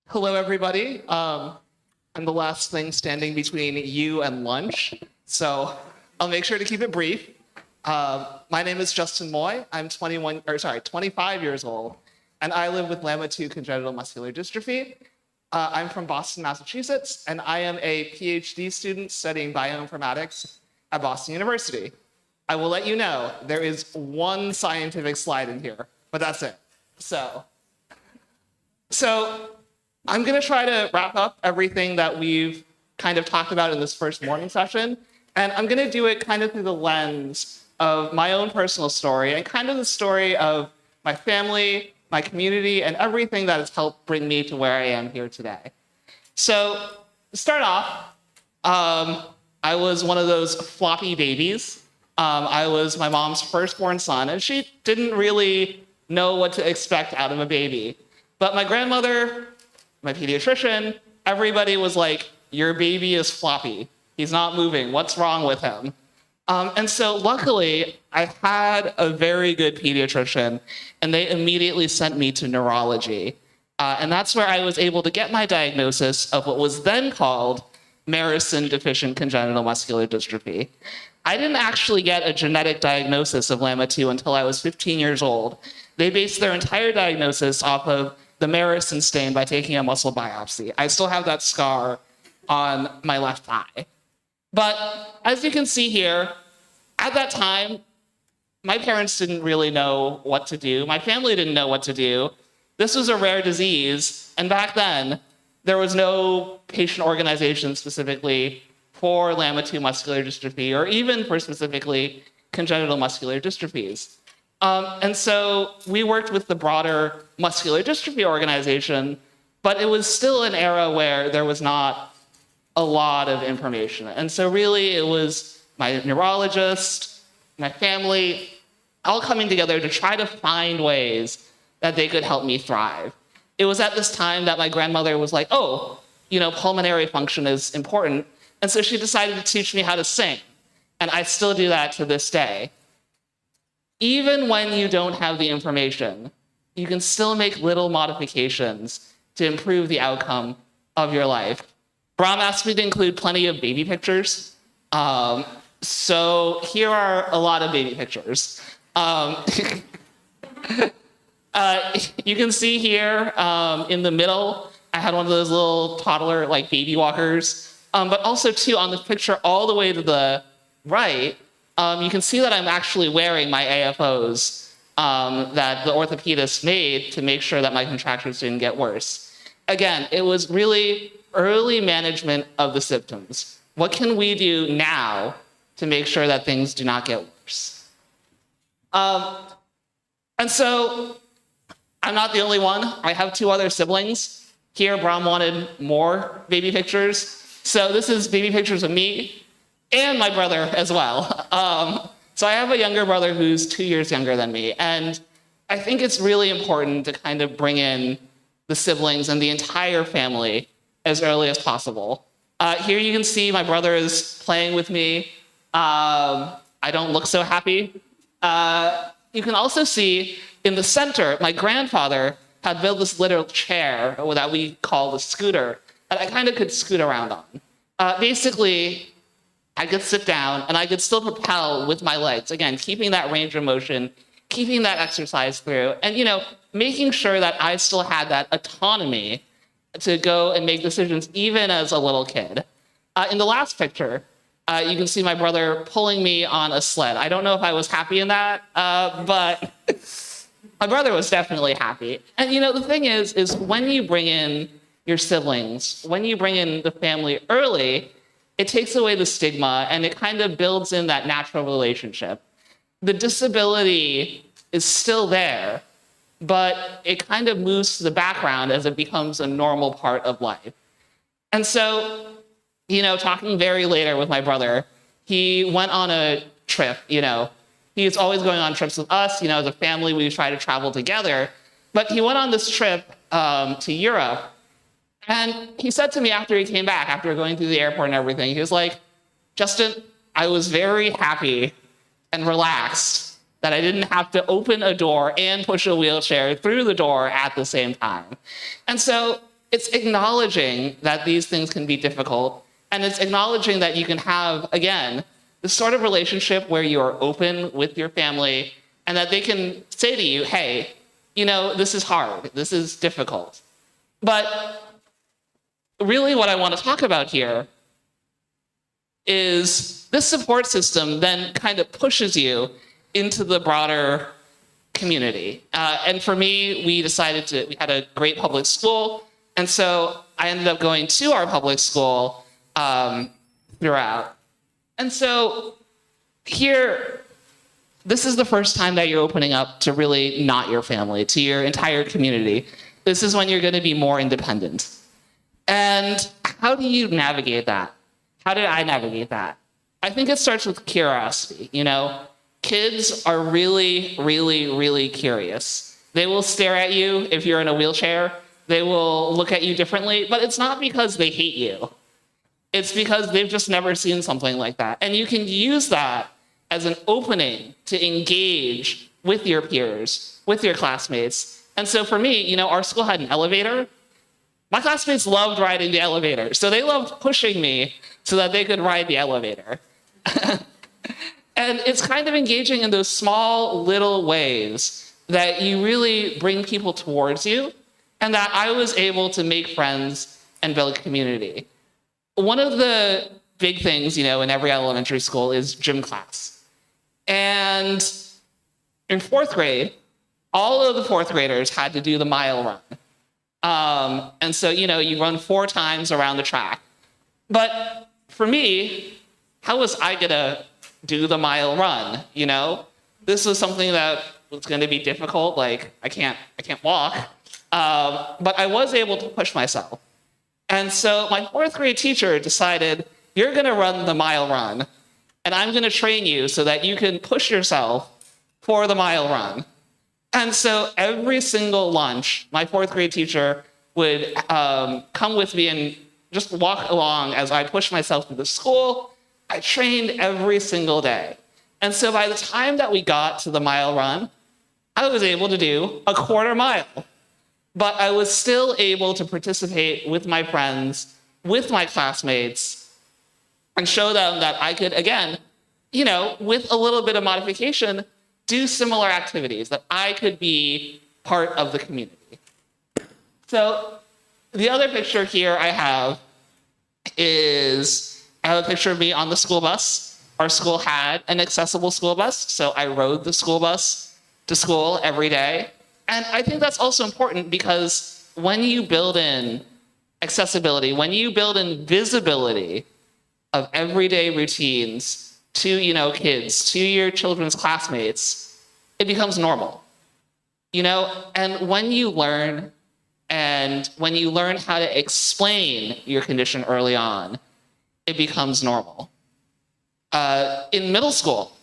Hello, everybody. I'm the last thing standing between you and lunch, so I'll make sure to keep it brief. My name is Justin Moy. I'm 25 years old, and I live with LAMA2 congenital muscular dystrophy. I'm from Boston, Massachusetts, and I am a PhD student studying bioinformatics at Boston University. I will let you know there is one scientific slide in here, but that's it. So I'm going to try to wrap up everything that we've kind of talked about in this first morning session, and I'm going to do it kind of through the lens of my own personal story and kind of the story of my family, my community, and everything that has helped bring me to where I am here today. So to start off, I was one of those floppy babies. I was my mom's firstborn son, and she didn't really know what to expect out of a baby. But my grandmother, my pediatrician, everybody was like, your baby is floppy. He's not moving. What's wrong with him? And so luckily, I had a very good pediatrician, and they immediately sent me to neurology. And that's where I was able to get my diagnosis of what was then called Mersin deficient congenital muscular dystrophy. I didn't actually get a genetic diagnosis of LAMA2 until I was 15 years old. They based their entire diagnosis off of the Mersin stain by taking a muscle biopsy. I still have that scar on my left eye. But as you can see here, at that time, my parents didn't really know what to do. My family didn't know what to do. This was a rare disease, and back then, there was no patient organization specifically for LAMA2 muscular dystrophy, or even for specifically congenital muscular dystrophies. And so we worked with the broader muscular dystrophy organization, but it was still an era where there was not a lot of information. And so really it was my neurologist, my family, all coming together to try to find ways that they could help me thrive. It was at this time that my grandmother was like, oh, pulmonary function is important. And so she decided to teach me how to sing. And I still do that to this day. Even when you don't have the information, you can still make little modifications to improve the outcome of your life. Bram asked me to include plenty of baby pictures. So here are a lot of baby pictures. You can see here in the middle, I had one of those little toddler baby walkers. But also too, on the picture all the way to the right, you can see that I'm actually wearing my AFOs that the orthopedist made to make sure that my contractures didn't get worse. Again, it was really early management of the symptoms. What can we do now to make sure that things do not get worse? And so I'm not the only one. I have two other siblings. Here, Bram wanted more baby pictures. So this is baby pictures of me and my brother as well. So I have a younger brother who's 2 years younger than me. And I think it's really important to kind of bring in the siblings and the entire family as early as possible. Here you can see my brother is playing with me. I don't look so happy. You can also see in the center, my grandfather had built this little chair that we call the scooter that I kind of could scoot around on. Basically, I could sit down and I could still propel with my legs. Again, keeping that range of motion, keeping that exercise through, and making sure that I still had that autonomy to go and make decisions even as a little kid. In the last picture, you can see my brother pulling me on a sled. I don't know if I was happy in that, but my brother was definitely happy. And the thing is when you bring in your siblings, when you bring in the family early, it takes away the stigma and it kind of builds in that natural relationship. The disability is still there, but it kind of moves to the background as it becomes a normal part of life. And so, talking very later with my brother, he went on a trip, He's always going on trips with us, as a family, we try to travel together. But he went on this trip to Europe. And he said to me after he came back, after going through the airport and everything, he was like, Justin, I was very happy and relaxed that I didn't have to open a door and push a wheelchair through the door at the same time. And so it's acknowledging that these things can be difficult, and it's acknowledging that you can have, again, this sort of relationship where you are open with your family and that they can say to you, hey, this is hard, this is difficult. But really what I want to talk about here is this support system then kind of pushes you into the broader community. And for me, we had a great public school, and so I ended up going to our public school throughout. And so here, this is the first time that you're opening up to really not your family, to your entire community. This is when you're going to be more independent. And how do you navigate that? How did I navigate that? I think it starts with curiosity. Kids are really, really, really curious. They will stare at you if you're in a wheelchair. They will look at you differently, but it's not because they hate you. It's because they've just never seen something like that. And you can use that as an opening to engage with your peers, with your classmates. And so for me, our school had an elevator. My classmates loved riding the elevator, so they loved pushing me so that they could ride the elevator. And it's kind of engaging in those small little ways that you really bring people towards you, and that I was able to make friends and build community. One of the big things, in every elementary school is gym class. And in fourth grade, all of the fourth graders had to do the mile run. And so, you run 4 times around the track. But for me, how was I gonna do the mile run? This was something that was gonna be difficult. Like, I can't walk. But I was able to push myself. And so my 4th grade teacher decided, you're gonna run the mile run, and I'm gonna train you so that you can push yourself for the mile run. And so every single lunch, my 4th grade teacher would come with me and just walk along as I pushed myself through the school. I trained every single day. And so by the time that we got to the mile run, I was able to do a 1/4 mile. But I was still able to participate with my friends, with my classmates, and show them that I could, again, with a little bit of modification, do similar activities, that I could be part of the community. So the other picture here I have is a picture of me on the school bus. Our school had an accessible school bus, so I rode the school bus to school every day. And I think that's also important because when you build in accessibility, when you build in visibility of everyday routines to, kids, to your children's classmates, it becomes normal. And when you learn how to explain your condition early on, it becomes normal. In middle school,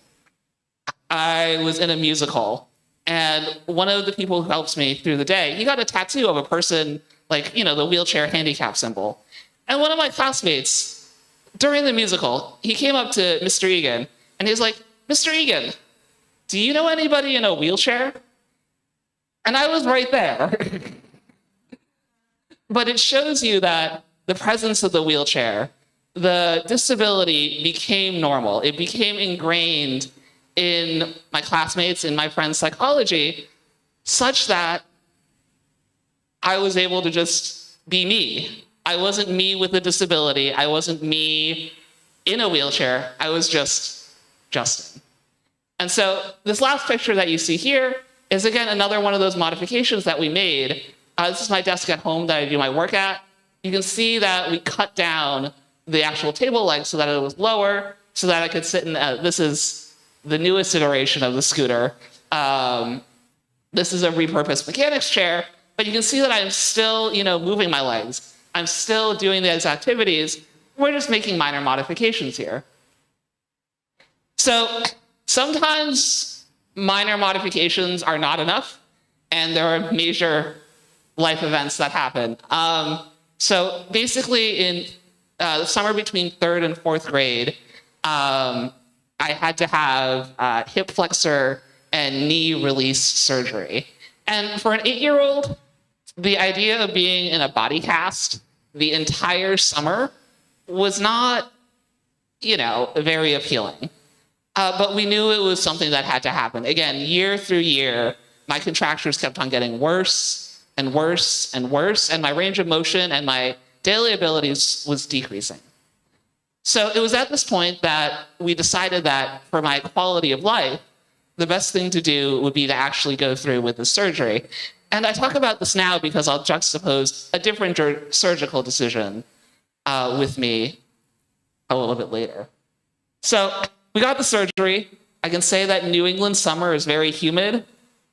I was in a musical, and one of the people who helps me through the day, he got a tattoo of a person, the wheelchair handicap symbol. And one of my classmates, during the musical, he came up to Mr. Egan, and he was like, Mr. Egan, do you know anybody in a wheelchair? And I was right there. But it shows you that the presence of the wheelchair, the disability became normal. It became ingrained in my classmates, in my friends' psychology, such that I was able to just be me. I wasn't me with a disability. I wasn't me in a wheelchair. I was just Justin. And so this last picture that you see here is, again, another one of those modifications that we made. This is my desk at home that I do my work at. You can see that we cut down the actual table leg so that it was lower, so that I could sit in, this is the newest iteration of the scooter. This is a repurposed mechanics chair, but you can see that I'm still, moving my legs. I'm still doing these activities. We're just making minor modifications here. So sometimes minor modifications are not enough, and there are major life events that happen. So basically in the summer between 3rd and 4th grade, I had to have hip flexor and knee release surgery. And for an 8-year-old, the idea of being in a body cast the entire summer was not, very appealing. But we knew it was something that had to happen. Again, year through year, my contractures kept on getting worse and worse and worse, and my range of motion and my daily abilities was decreasing. So it was at this point that we decided that for my quality of life, the best thing to do would be to actually go through with the surgery. And I talk about this now because I'll juxtapose a different surgical decision with me a little bit later. So we got the surgery. I can say that New England summer is very humid.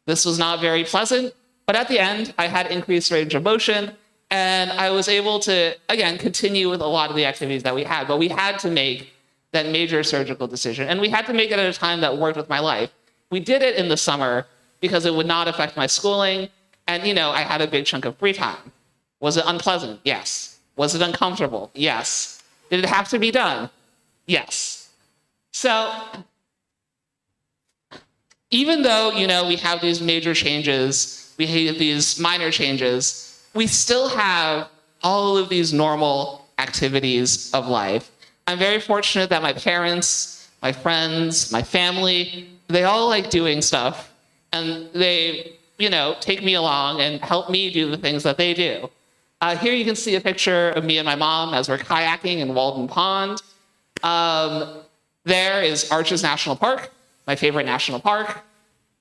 This was not very pleasant, but at the end, I had increased range of motion, and I was able to, again, continue with a lot of the activities that we had, but we had to make that major surgical decision, and we had to make it at a time that worked with my life. We did it in the summer because it would not affect my schooling, and, I had a big chunk of free time. Was it unpleasant? Yes. Was it uncomfortable? Yes. Did it have to be done? Yes. So even though, we have these major changes, we have these minor changes, we still have all of these normal activities of life. I'm very fortunate that my parents, my friends, my family, they all like doing stuff, and they, take me along and help me do the things that they do. Here you can see a picture of me and my mom as we're kayaking in Walden Pond. There is Arches National Park, my favorite national park.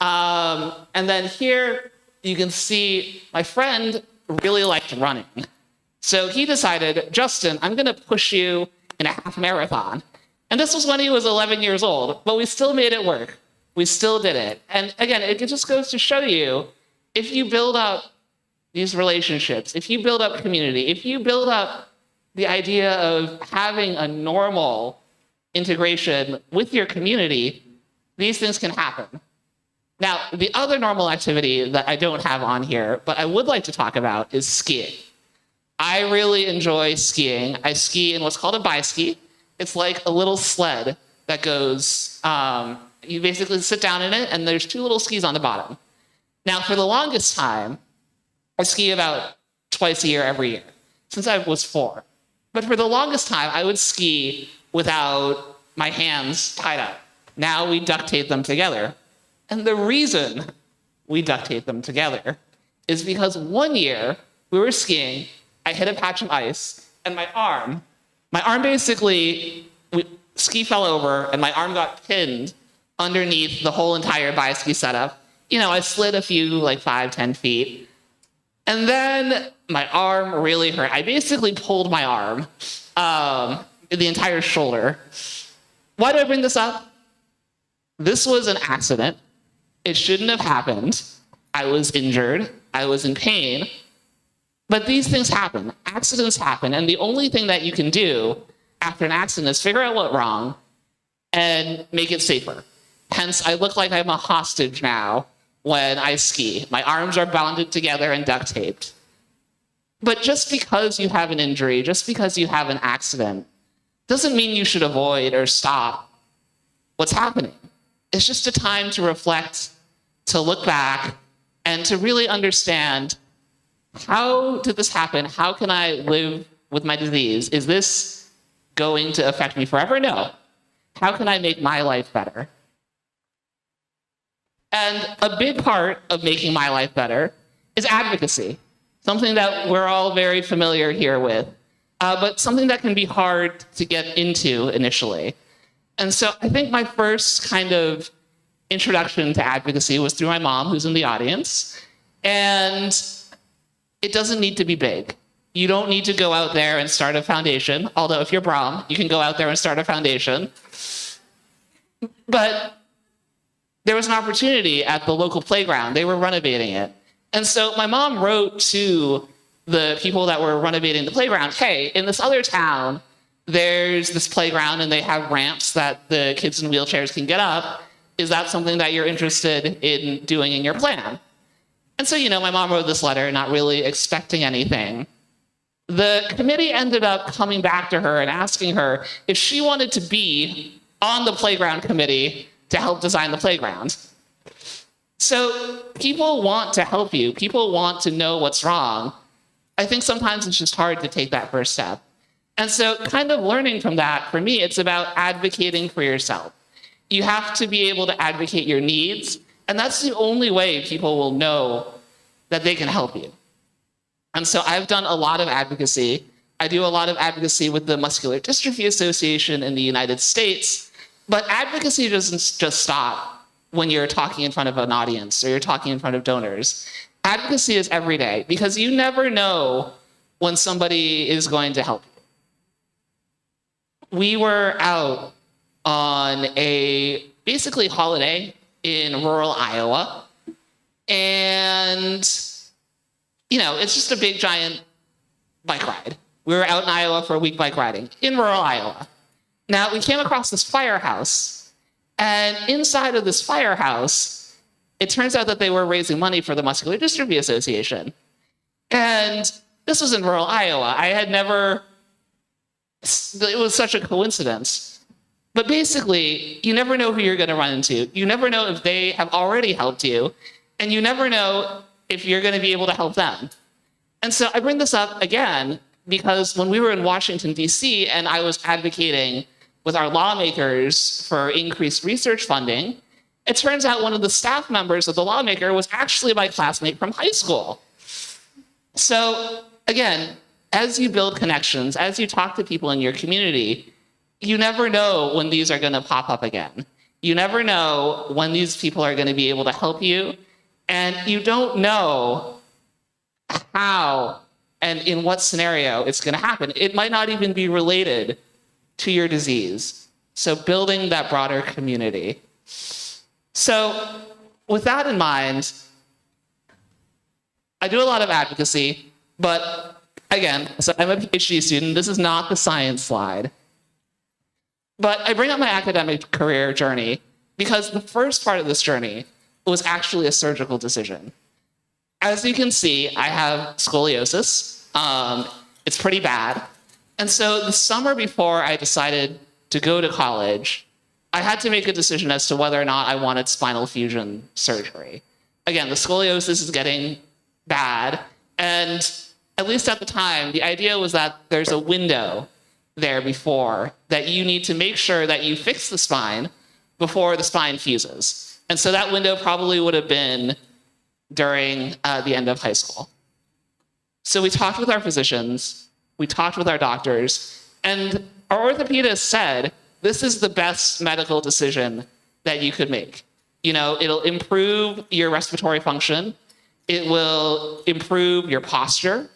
And then here you can see my friend really liked running. So he decided, Justin, I'm going to push you in a half marathon. And this was when he was 11 years old, but we still made it work. We still did it. And again, it just goes to show you, if you build up these relationships, if you build up community, if you build up the idea of having a normal integration with your community, these things can happen. Now, the other normal activity that I don't have on here, but I would like to talk about, is skiing. I really enjoy skiing. I ski in what's called a bi-ski. It's like a little sled that goes, you basically sit down in it, and there's two little skis on the bottom. Now, for the longest time, I ski about twice a year every year, since I was 4. But for the longest time, I would ski without my hands tied up. Now we duct tape them together. And the reason we duct tape them together is because one year we were skiing, I hit a patch of ice, and my arm basically, ski fell over, and my arm got pinned underneath the whole entire bi-ski setup. I slid a few, 5-10 feet. And then my arm really hurt. I basically pulled my arm, the entire shoulder. Why do I bring this up? This was an accident. It shouldn't have happened. I was injured. I was in pain. But these things happen. Accidents happen. And the only thing that you can do after an accident is figure out what's wrong and make it safer. Hence, I look like I'm a hostage now when I ski. My arms are bonded together and duct taped. But just because you have an injury, just because you have an accident, doesn't mean you should avoid or stop what's happening. It's just a time to reflect, to look back, and to really understand, how did this happen? How can I live with my disease? Is this going to affect me forever? No. How can I make my life better? And a big part of making my life better is advocacy, something that we're all very familiar here with, but something that can be hard to get into initially. And so I think my first kind of introduction to advocacy was through my mom, who's in the audience. And it doesn't need to be big. You don't need to go out there and start a foundation, although if you're Brahm, you can go out there and start a foundation. But there was an opportunity at the local playground. They were renovating it. And so my mom wrote to the people that were renovating the playground, hey, in this other town, there's this playground and they have ramps that the kids in wheelchairs can get up. Is that something that you're interested in doing in your plan? And so, my mom wrote this letter, not really expecting anything. The committee ended up coming back to her and asking her if she wanted to be on the playground committee to help design the playground. So people want to help you. People want to know what's wrong. I think sometimes it's just hard to take that first step. And so kind of learning from that, for me, it's about advocating for yourself. You have to be able to advocate your needs, and that's the only way people will know that they can help you. And so I've done a lot of advocacy. I do a lot of advocacy with the Muscular Dystrophy Association in the United States, but advocacy doesn't just stop when you're talking in front of an audience or you're talking in front of donors. Advocacy is every day, because you never know when somebody is going to help you. We were out on a basically holiday in rural Iowa, and it's just a big giant bike ride. We were out in Iowa for a week bike riding in rural Iowa. Now we came across this firehouse, and inside of this firehouse, it turns out that they were raising money for the Muscular Dystrophy Association. And this was in rural Iowa. It was such a coincidence. But basically, you never know who you're going to run into. You never know if they have already helped you, and you never know if you're going to be able to help them. And so I bring this up again because when we were in Washington, D.C., and I was advocating with our lawmakers for increased research funding, it turns out one of the staff members of the lawmaker was actually my classmate from high school. So again, as you build connections, as you talk to people in your community, you never know when these are going to pop up again. You never know when these people are going to be able to help you, and you don't know how and in what scenario it's going to happen. It might not even be related to your disease. So building that broader community. So with that in mind, I do a lot of advocacy, but again, so I'm a PhD student. This is not the science slide. But I bring up my academic career journey because the first part of this journey was actually a surgical decision. As you can see, I have scoliosis. It's pretty bad. And so the summer before I decided to go to college, I had to make a decision as to whether or not I wanted spinal fusion surgery. Again, the scoliosis is getting bad. And at least at the time, the idea was that there's a window there before that you need to make sure that you fix the spine before the spine fuses. And so that window probably would have been during the end of high school. So we talked with our physicians, we talked with our doctors, and our orthopedist said, this is the best medical decision that you could make. It'll improve your respiratory function, it will improve your posture,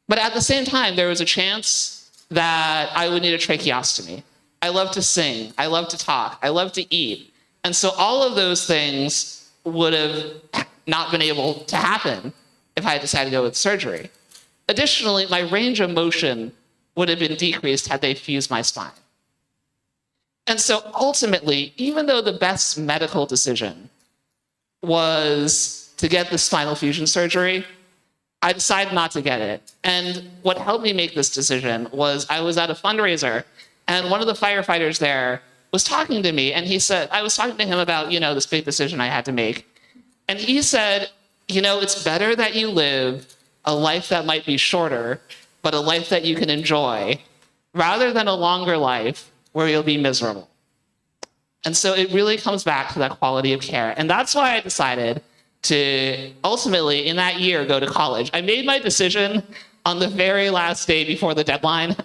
but at the same time, there was a chance that I would need a tracheostomy. I love to sing, I love to talk, I love to eat. And so all of those things would have not been able to happen if I had decided to go with surgery. Additionally, my range of motion would have been decreased had they fused my spine. And so ultimately, even though the best medical decision was to get the spinal fusion surgery, I decided not to get it. And what helped me make this decision was I was at a fundraiser, and one of the firefighters there was talking to me, and he said, I was talking to him about, this big decision I had to make. And he said, it's better that you live a life that might be shorter, but a life that you can enjoy, rather than a longer life where you'll be miserable. And so it really comes back to that quality of care. And that's why I decided to ultimately, in that year, go to college. I made my decision on the very last day before the deadline.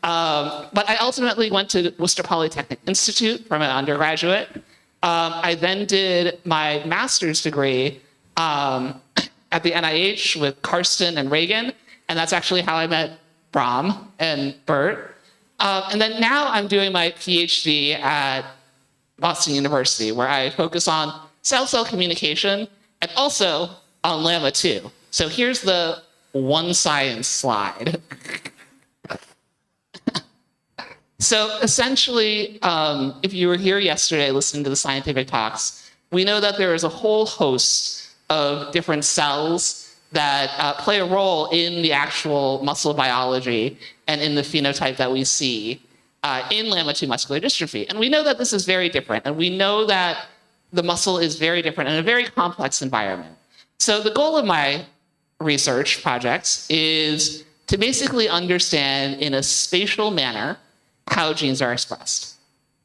But I ultimately went to Worcester Polytechnic Institute for my undergraduate. I then did my master's degree at the NIH with Karsten and Reagan, and that's actually how I met Bram and Bert. And then now I'm doing my PhD at Boston University, where I focus on cell-cell communication and also on LAMA2. So here's the one science slide. So essentially, if you were here yesterday listening to the scientific talks, we know that there is a whole host of different cells that play a role in the actual muscle biology and in the phenotype that we see in LAMA2 muscular dystrophy. And we know that this is very different. And we know that the muscle is very different in a very complex environment. So the goal of my research projects is to basically understand in a spatial manner how genes are expressed.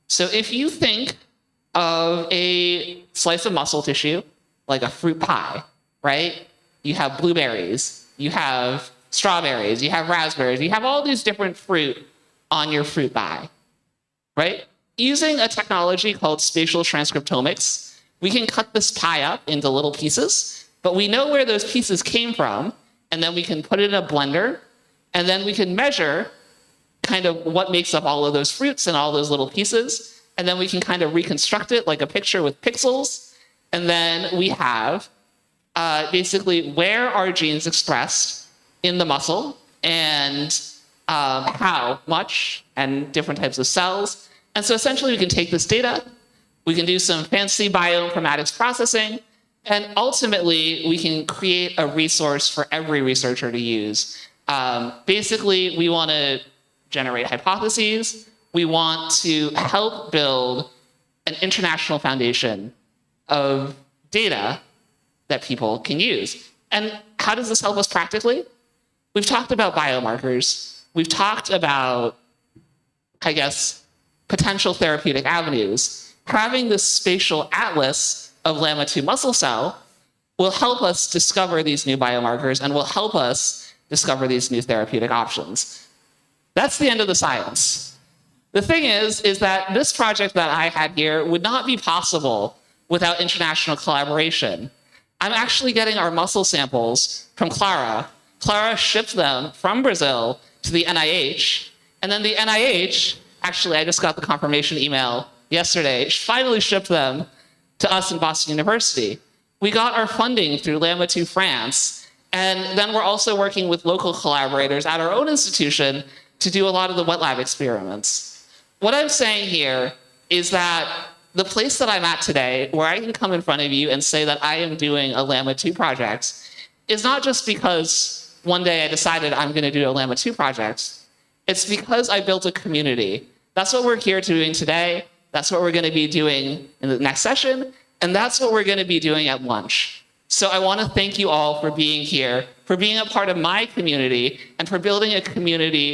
So if you think of a slice of muscle tissue, like a fruit pie, right? You have blueberries, you have strawberries, you have raspberries, you have all these different fruit on your fruit pie, right? Using a technology called spatial transcriptomics, we can cut this pie up into little pieces, but we know where those pieces came from, and then we can put it in a blender, and then we can measure kind of what makes up all of those fruits and all those little pieces, and then we can kind of reconstruct it like a picture with pixels, and then we have basically where are genes expressed in the muscle, and how much, and different types of cells. And so essentially we can take this data, we can do some fancy bioinformatics processing, and ultimately we can create a resource for every researcher to use. Basically, we want to generate hypotheses. We want to help build an international foundation of data that people can use. And how does this help us practically? We've talked about biomarkers. We've talked about, I guess, potential therapeutic avenues. Having this spatial atlas of LAMA2 muscle cell will help us discover these new biomarkers and will help us discover these new therapeutic options. That's the end of the science. The thing is that this project that I had here would not be possible without international collaboration. I'm actually getting our muscle samples from Clara. Clara shipped them from Brazil to the NIH, and then the NIH, actually I just got the confirmation email yesterday, finally shipped them to us in Boston University. We got our funding through LAMA2 France, and then we're also working with local collaborators at our own institution to do a lot of the wet lab experiments. What I'm saying here is that the place that I'm at today, where I can come in front of you and say that I am doing a LAMA2 project, is not just because one day I decided I'm going to do a LAMA2 project. It's because I built a community. That's what we're here doing today. That's what we're going to be doing in the next session. And that's what we're going to be doing at lunch. So I want to thank you all for being here, for being a part of my community, and for building a community